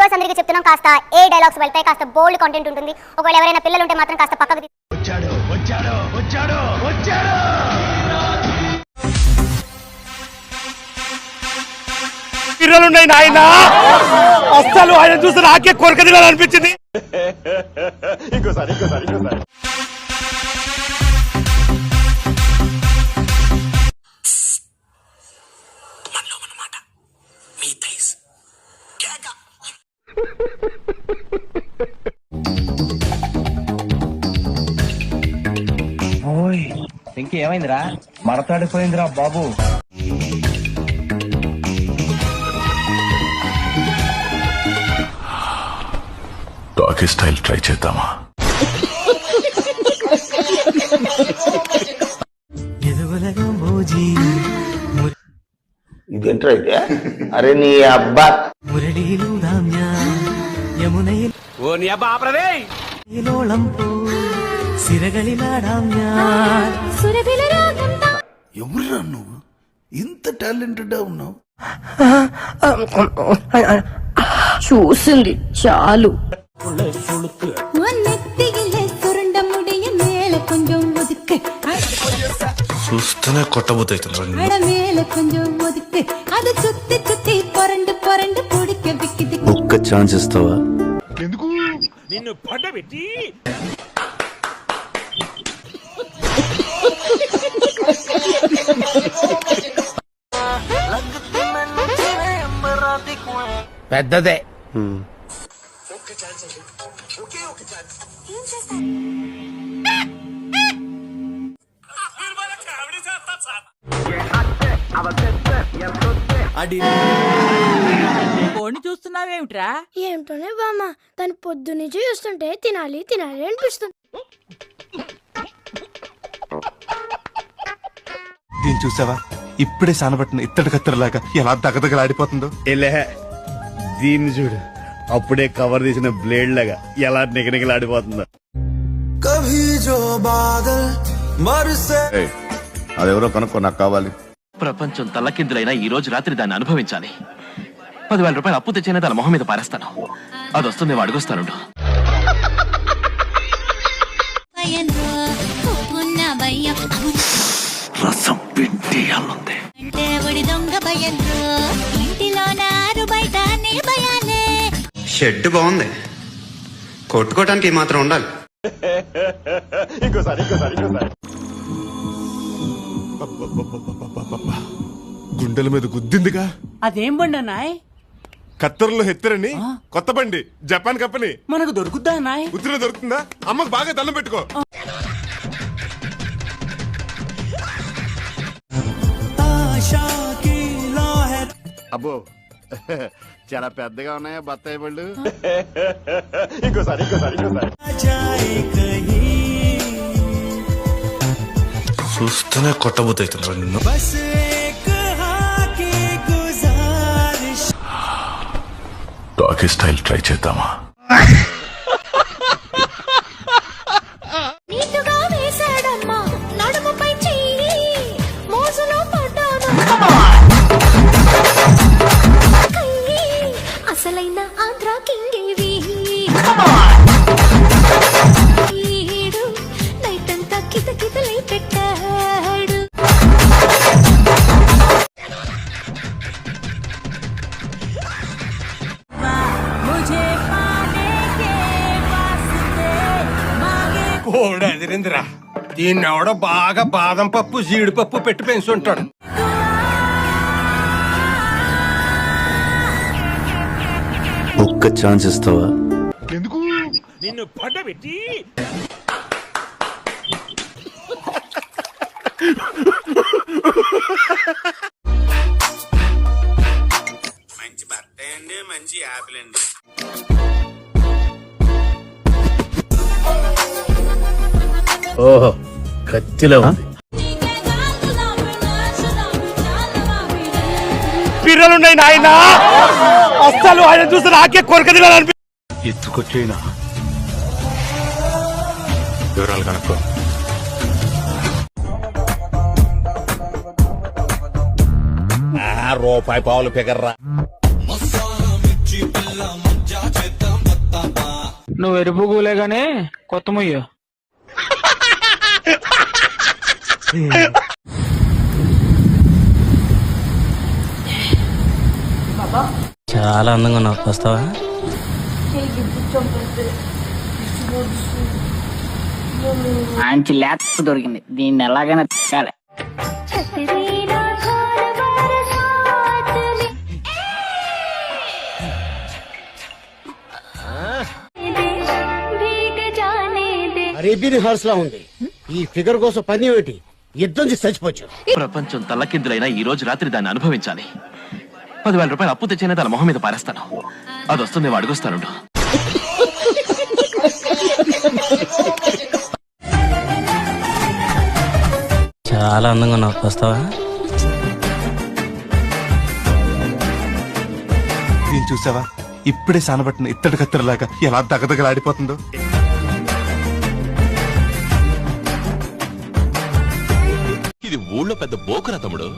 Viewers అందరికీ చెప్తున్నాం, కాస్త ఏ డైలాగ్స్ వెళ్తాయి, కాస్త బోల్డ్ కంటెంట్ ఉంటుంది. ఒకవేళ ఎవరైనా పిల్లలు ఉంటే మాత్రం కాస్త పక్కకు పిల్లలున్నాయి నాయన. అస్సలు ఆయన చూస్తే నాకే కొరక తినాలనిపించింది. ఇంకోసారి ఓయ్ ఇంకేమైందిరా? మడతాడిపోయిందిరా బాబు. డాకీ స్టైల్ ట్రై చేద్దామా? ఇదేంట్రా అయితే? అరే నీ అబ్బా ఓ నీ అబ్బా ఆపరదే. ఎవరురా నువ్వు? ఇంత టాలెంటెడ్ ఉన్నావు? చూసింది చాలు. చూస్తేనే కొట్టబోతుంది. ఒక్క ఛాన్స్ ఇస్తావా? ఎందుకు నిన్ను పడ్డబెట్టి పెద్దదే. కోడిని చూస్తున్నావేమిట్రా? ఏమిటోనే బామ్మ, తను పొద్దున్నుంచి చూస్తుంటే తినాలి తినాలి అనిపిస్తుంది. దీన్ని చూసావా? ఇప్పుడే సానబట్టిన ఇత్తడి కత్తెరలాగా ఎలా దగదగలాడిపోతుందో. దీన్ని చూడు, అప్పుడే కవర్ తీసిన బ్లేడ్ లాగా ఎలా నిగనిగలాడిపోతుందో. అదెవరో కనుక్కో, నాకు కావాలి. ప్రపంచం తల్లకిందులైనా ఈ రోజు రాత్రి దాన్ని అనుభవించాలి. 10,000 రూపాయలు అప్పు తెచ్చిన దాని మొహం మీద పారేస్తాను. అది వస్తుంది, అడుగుస్తాను. రసం పిండి అల్లుంది. షెడ్ బాగుంది, కొట్టుకోవడానికి మాత్రం ఉండాలి. ఇంకోసారి గుండెల మీద గుద్దిందిగా. అదేం బండి అన్నాయ్? కత్తెరలో హెత్తరని కొత్త బండి, జపాన్ కంపెనీ. మనకు దొరుకుద్దా అన్నాయ్? ఉత్తిలో దొరుకుతుందా? అమ్మకు బాగా దండం పెట్టుకో. అబ్బో చాలా పెద్దగా ఉన్నాయా బత్తాయి పళ్ళు? ఇంకోసారి చూస్తేనే కొట్టబోతుంది నిన్ను. డాకీ స్టైల్ ట్రై చేద్దామా? అసలైన ఆంధ్ర కింగేవి నైట్ అంతా కితకితలై పెట్టాడు. కోడి అదిరిందిరా. దీన్ని ఎవడో బాగా బాదం పప్పు జీడిపప్పు పెట్టి పెంచుంటాడు. ఒక్క ఛాన్స్ ఇస్తావా? ఎందుకు నిన్ను పడ్డబెట్టి మంచి బత్తాయి అండి, మంచి యాపిల్ అండి. ఓహో, కత్తిలో ఉంది. పిల్లలున్నాయి నాయన. అస్సలు ఆయన చూస్తే నాకే కొరక తినాలనిపించింది. ఎత్తుకొచ్చేనా? వివరాలు కనుక్కో. రూపాయి పావులు ఫిగర్రా. నువ్వు ఎరుపు కూలేగానే కొత్త ముయ్యో. చాలా అందంగా ఉన్నావు, వస్తావా? మంచి లేత దొరికింది, దీన్ని ఎలాగైనా తిక్కాలి. అరేబియన్ హార్స్ లా ఉంది. ఈ ఫిగర్ కోసం పని ఏమిటి? యుద్ధం చేసి చచ్చిపోవచ్చు. ప్రపంచం తల్లకిందులైనా ఈ రోజు రాత్రి దాన్ని అనుభవించాలి. 10,000 రూపాయలు అప్పు తెచ్చైనా తన మొహం మీద పారేస్తాను. అది వస్తుంది అడుగుస్తాను. చాలా అందంగా ఉన్నావు, వస్తావా? దీన్ని చూసావా? ఇప్పుడే సానబట్టిన ఇత్తడి కత్తెరలాగా ఎలా దగదగలాడిపోతుందో. ఇది ఊళ్ళో పెద్ద బోకురా తమ్ముడు.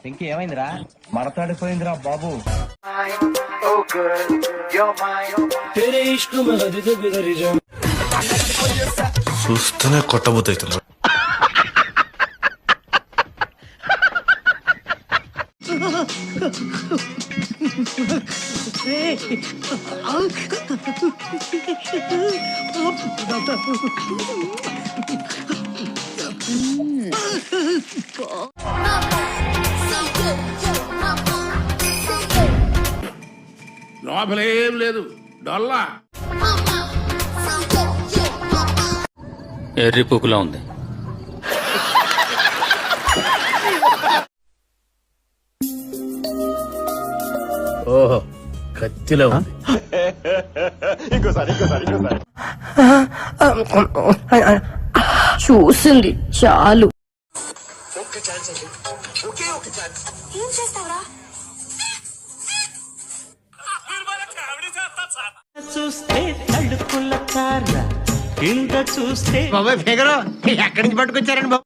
ఇంకేమైందిరా? మడతాడిపోయిందిరా బాబు. చూస్తూనే కొట్టబోతుంది. లోపలేం లేదు డొల్లా. ఎర్రి పుక్కులా ఉంది. ఓహో, కత్తిలో ఉంది. చూసింది చాలు. చూస్తే తడుకుల కార, కింద చూస్తే ఫిగర్ ఎక్కడి నుంచి పట్టుకొచ్చారండి బాబు?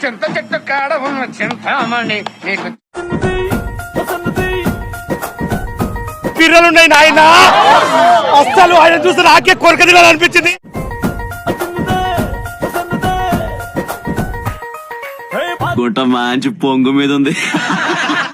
చింత చెట్టు కాడ ఉన్న చింతామణి నీకు పిల్లలున్నాయి నాయన. అస్సలు ఆయన చూస్తే నాకే కొరక తినాలనిపించింది. గుట్ట మంచి పొంగు మీద ఉంది.